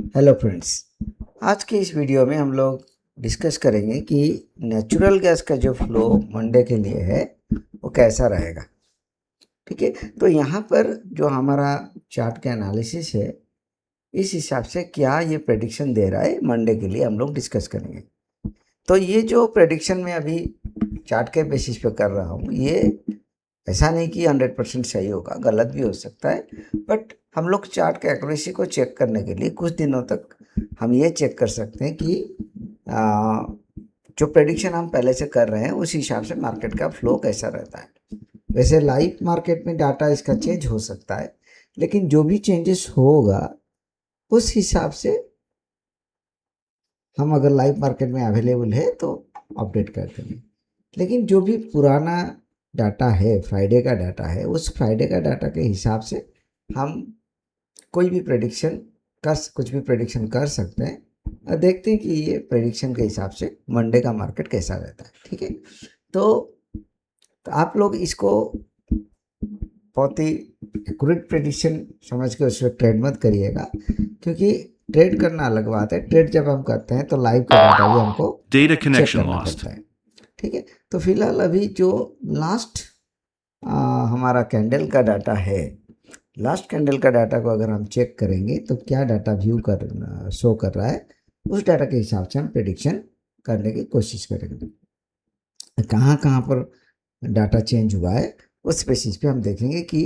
Hello friends. आज के इस वीडियो में हम लोग डिस्कस करेंगे कि नेचुरल गैस का जो फ्लो मंडे के लिए है वो कैसा रहेगा। ठीक है, तो यहाँ पर जो हमारा चार्ट का एनालिसिस है, इस हिसाब से क्या ये प्रेडिक्शन दे रहा है मंडे के लिए हम लोग डिस्कस करेंगे। तो ये जो प्रेडिक्शन मैं अभी चार्ट के बेसिस पे कर रहा हूँ, ये ऐसा नहीं कि 100% सही होगा, गलत भी हो सकता है। बट हम लोग चार्ट के एक्यूरेसी को चेक करने के लिए कुछ दिनों तक हम ये चेक कर सकते हैं कि जो प्रेडिक्शन हम पहले से कर रहे हैं उस हिसाब से मार्केट का फ्लो कैसा रहता है। वैसे लाइव मार्केट में डाटा इसका चेंज हो सकता है, लेकिन जो भी चेंजेस होगा उस हिसाब से हम अगर लाइव मार्केट में अवेलेबल है तो अपडेट कर देंगे। लेकिन जो भी पुराना डाटा है, फ्राइडे का डाटा है, उस फ्राइडे का डाटा के हिसाब से हम कोई भी प्रेडिक्शन कुछ भी प्रेडिक्शन कर सकते हैं और देखते हैं कि ये प्रेडिक्शन के हिसाब से मंडे का मार्केट कैसा रहता है। ठीक है, तो आप लोग इसको बहुत ही एक्यूरेट प्रेडिक्शन समझ के उसमें ट्रेड मत करिएगा, क्योंकि ट्रेड करना अलग बात है। ट्रेड जब हम करते हैं तो लाइव का डाटा भी हमको Data चेक connection करना lost. पड़ता है। ठीक है, तो फिलहाल अभी जो लास्ट हमारा कैंडल का डाटा है, लास्ट कैंडल का डाटा को अगर हम चेक करेंगे तो क्या डाटा शो कर रहा है, उस डाटा के हिसाब से हम प्रेडिक्शन करने की कोशिश करेंगे। कहाँ कहाँ पर डाटा चेंज हुआ है उस बेसिस पे हम देखेंगे कि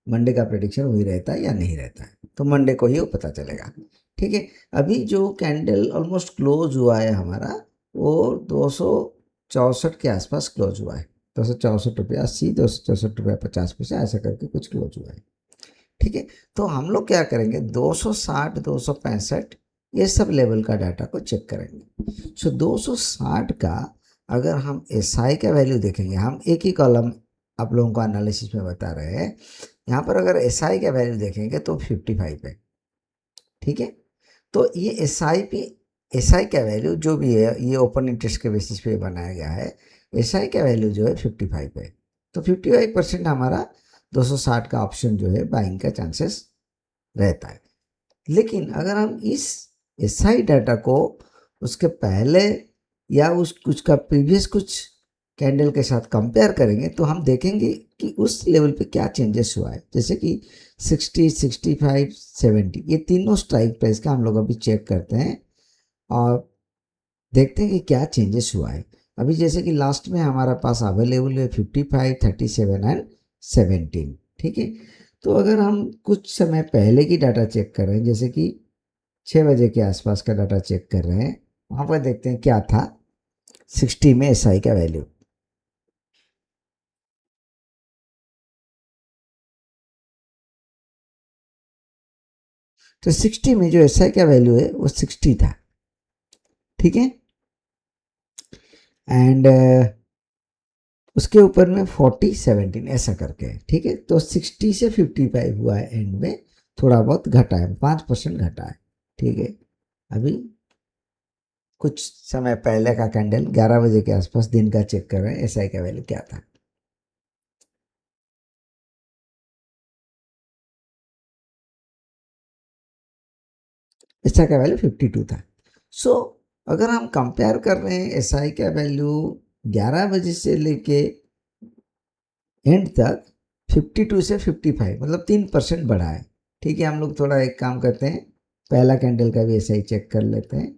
मंडे का प्रेडिक्शन वही रहता है या नहीं रहता है, तो मंडे को ही वो पता चलेगा। ठीक है, अभी जो कैंडल ऑलमोस्ट क्लोज हुआ है हमारा, वो 264 के आसपास क्लोज हुआ है। 264 रुपये 80, 264 रुपये 50 पैसे ऐसा करके कुछ क्लोज हुआ है। ठीक है, तो हम लोग क्या करेंगे, 260 265 ये सब लेवल का डाटा को चेक करेंगे। सो 260 का अगर हम एसआई का वैल्यू देखेंगे, हम एक ही कॉलम आप लोगों को एनालिसिस में बता रहे हैं, यहाँ पर अगर एसआई का वैल्यू देखेंगे तो 55 है। ठीक है, तो ये एसआई का वैल्यू जो भी है, ये ओपन इंटरेस्ट के बेसिस पे बनाया गया है। एसआई का वैल्यू जो है 55 है, तो 55% हमारा 260 का ऑप्शन जो है बाइंग का चांसेस रहता है। लेकिन अगर हम इस एसआई डाटा को उसके पहले या उस कुछ का प्रीवियस कुछ कैंडल के साथ कंपेयर करेंगे तो हम देखेंगे कि उस लेवल पे क्या चेंजेस हुआ है। जैसे कि 60, 65, 70 ये तीनों स्ट्राइक प्राइस का हम लोग अभी चेक करते हैं और देखते हैं कि क्या चेंजेस हुआ है। अभी जैसे कि लास्ट में हमारा पास अवेलेबल है 55, 37 एंड 17। ठीक है, तो अगर हम कुछ समय पहले की डाटा चेक कर रहे हैं, जैसे कि 6 बजे के आसपास का डाटा चेक कर रहे हैं, वहाँ पर देखते हैं क्या था 60 में एसआई का वैल्यू। तो 60 में जो एसआई का वैल्यू है वो 60 था। ठीक है, एंड उसके ऊपर में 40, 17 ऐसा करके है। ठीक है, तो 60 से 55 हुआ है, एंड में थोड़ा बहुत घटा है, 5% घटा है। ठीक है, अभी कुछ समय पहले का कैंडल 11 बजे के आसपास दिन का चेक कर रहे हैं, एसआई का वैल्यू क्या था। एसआई का वैल्यू 52 था। सो अगर हम कंपेयर कर रहे हैं एसआई का वैल्यू 11 बजे से लेके एंड तक 52 से 55 मतलब 3% बढ़ा है। ठीक है, हम लोग थोड़ा एक काम करते हैं, पहला कैंडल का भी एसआई चेक कर लेते हैं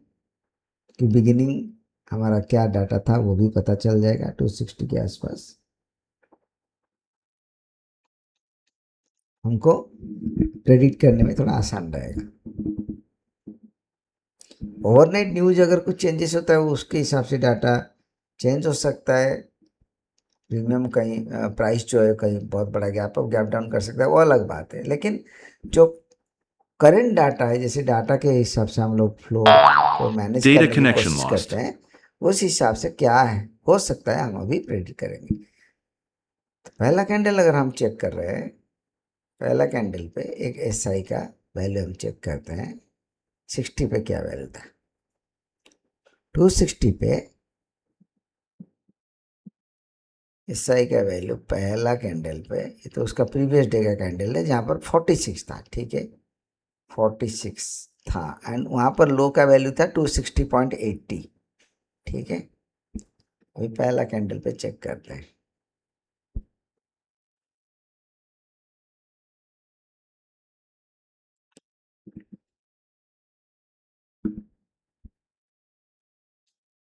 कि बिगिनिंग हमारा क्या डाटा था, वो भी पता चल जाएगा 260 के आसपास। हमको प्रेडिक्ट करने में थोड़ा आसान रहेगा। ओवरनाइट न्यूज अगर कुछ चेंजेस होता है, उसके हिसाब से डाटा चेंज हो सकता है। प्रीमियम कहीं प्राइस जो है कहीं बहुत बड़ा गैप अप गैप डाउन कर सकता है, वो अलग बात है। लेकिन जो करंट डाटा है, जैसे डाटा के हिसाब से हम लोग फ्लो को मैनेज Data करने की connection कोशिश lost. करते हैं, उस हिसाब से क्या है हो सकता है हम अभी प्रेडिक्ट करेंगे। पहला कैंडल अगर हम चेक कर रहे हैं, पहला कैंडल पे एक एसआई का वैल्यू हम चेक करते हैं, 60 पे क्या वैल्यू था। 260 पे एसआई का वैल्यू पहला कैंडल पे, ये तो उसका प्रीवियस डे का कैंडल है जहाँ पर 46 था। ठीक है, 46 था एंड वहाँ पर लो का वैल्यू था 260.80। ठीक है, अभी पहला कैंडल पे चेक करते हैं।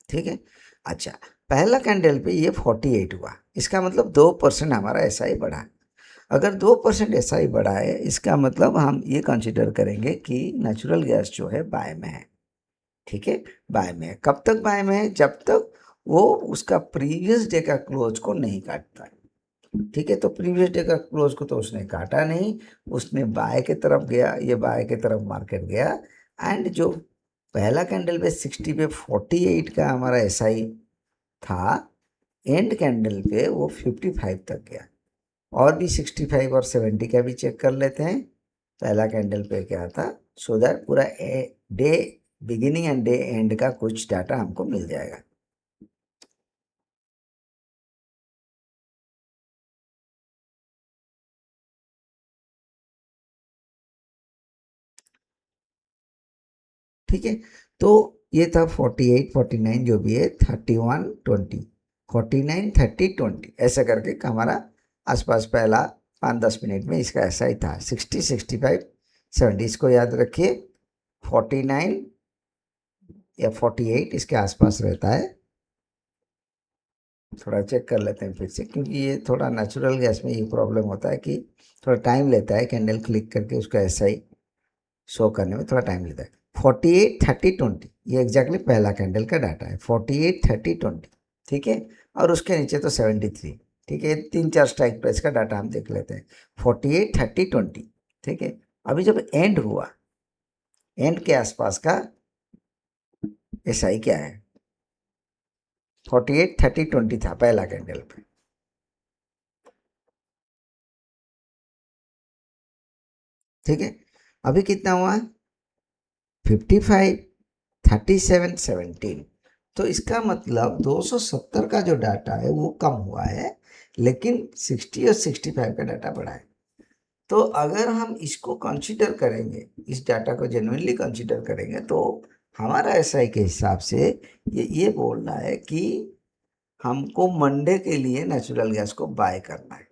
ठीक है, अच्छा, पहला कैंडल पे ये 48 हुआ, इसका मतलब 2% हमारा SI बढ़ा। अगर 2% SI बढ़ा है, इसका मतलब हम ये कंसिडर करेंगे कि नेचुरल गैस जो है बाय में है। ठीक है, बाय में है। कब तक बाय में है? जब तक वो उसका प्रीवियस डे का क्लोज को नहीं काटता है। ठीक है, तो प्रीवियस डे का क्लोज को तो उसने काटा नहीं, उसने बाय के तरफ गया, ये बाय के तरफ मार्केट गया एंड जो पहला कैंडल पे 60 पे 48 का हमारा SI था, एंड कैंडल पे वो 55 तक गया। और भी 65 और 70 का भी चेक कर लेते हैं, पहला कैंडल पे क्या था, सो दैट पूरा day beginning and day and का कुछ डाटा हमको मिल जाएगा। ठीक है, तो ये था 48 49 जो भी है 31 20 49 30 20 ऐसा करके हमारा आसपास पहला 5-10 मिनट में इसका ऐसा ही था। 60 65 70 इसको याद रखिए, 49 या 48 इसके आसपास रहता है। थोड़ा चेक कर लेते हैं फिर से, क्योंकि ये थोड़ा नेचुरल गैस में ये प्रॉब्लम होता है कि थोड़ा टाइम लेता है, कैंडल क्लिक करके उसका SI शो करने में थोड़ा टाइम लेता है। 48 30 20 ये एग्जैक्टली पहला कैंडल का डाटा है, 48 30 20। ठीक है, और उसके नीचे तो 73। ठीक है, 3-4 स्ट्राइक प्राइस का डाटा हम देख लेते हैं, 48 30 20। ठीक है, अभी जब एंड हुआ, एंड के आसपास का SI क्या है? 48 30 20 था पहला कैंडल पे। ठीक है, अभी कितना हुआ? 55 37 17। तो इसका मतलब 270 का जो डाटा है वो कम हुआ है, लेकिन 60 और 65 का डाटा बढ़ा है। तो अगर हम इसको कंसीडर करेंगे, इस डाटा को जेन्युइनली कंसीडर करेंगे, तो हमारा SI के हिसाब से ये बोल रहा है कि हमको मंडे के लिए नेचुरल गैस को बाय करना है।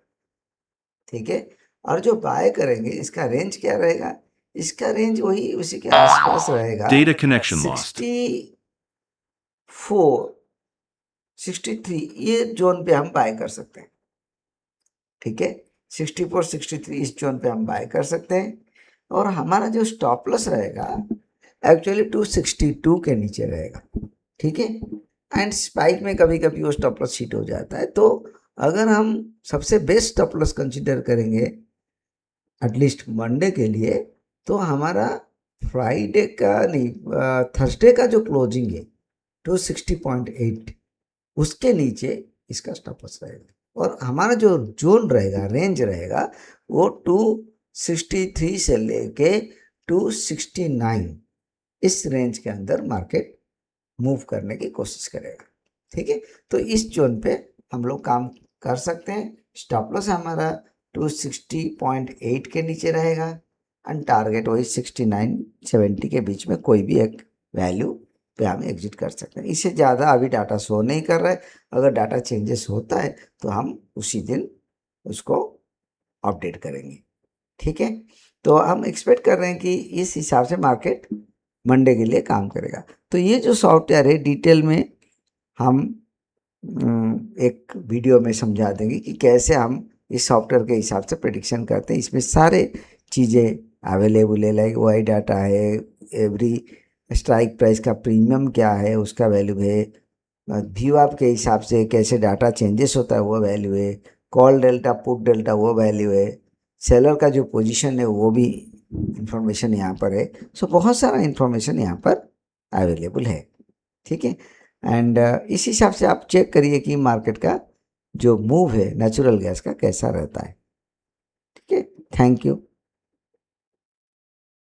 ठीक है, और जो बाय करेंगे इसका रेंज क्या रहेगा? इसका रेंज वही उसी के आसपास रहेगा, Data connection lost. 64 63 ये जोन पे हम बाय कर सकते हैं। ठीक है, 64 63 इस जोन पे हम बाय कर सकते हैं, और हमारा जो स्टॉप लॉस रहेगा एक्चुअली 262 के नीचे रहेगा। ठीक है, एंड स्पाइक में कभी कभी वो स्टॉप लॉस हिट हो जाता है। तो अगर हम सबसे बेस्ट स्टॉप लॉस कंसिडर करेंगे एटलीस्ट मंडे के लिए, तो हमारा फ्राइडे का नहीं, थर्सडे का जो क्लोजिंग है 260.8, उसके नीचे इसका स्टॉप लॉस रहेगा, और हमारा जो जोन रहेगा, रेंज रहेगा, वो 263 से लेके 269 इस रेंज के अंदर मार्केट मूव करने की कोशिश करेगा। ठीक है, तो इस जोन पे हम लोग काम कर सकते हैं। स्टॉप लॉस हमारा 260.8 के नीचे रहेगा, एंड टारगेट वही 69 70 के बीच में कोई भी एक वैल्यू पे हम एग्जिट कर सकते हैं। इससे ज़्यादा अभी डाटा शो नहीं कर रहा है, अगर डाटा चेंजेस होता है तो हम उसी दिन उसको अपडेट करेंगे। ठीक है, तो हम एक्सपेक्ट कर रहे हैं कि इस हिसाब से मार्केट मंडे के लिए काम करेगा। तो ये जो सॉफ्टवेयर है डिटेल में हम एक वीडियो में समझा देंगे कि कैसे हम इस सॉफ्टवेयर के हिसाब से प्रेडिक्शन करते हैं। इसमें सारे चीज़ें अवेलेबल है, लाइक वाई डाटा है, एवरी स्ट्राइक प्राइस का प्रीमियम क्या है उसका वैल्यू है, व्यू आप के हिसाब से कैसे डाटा चेंजेस होता है वो वैल्यू है, कॉल डेल्टा पुट डेल्टा वो वैल्यू है, सेलर का जो पोजीशन है वो भी इंफॉर्मेशन यहाँ पर है। सो बहुत सारा इंफॉर्मेशन यहाँ पर अवेलेबल है। ठीक है, एंड इस हिसाब से आप चेक करिए कि मार्केट का जो मूव है नेचुरल गैस का कैसा रहता है। ठीक है, थैंक यू।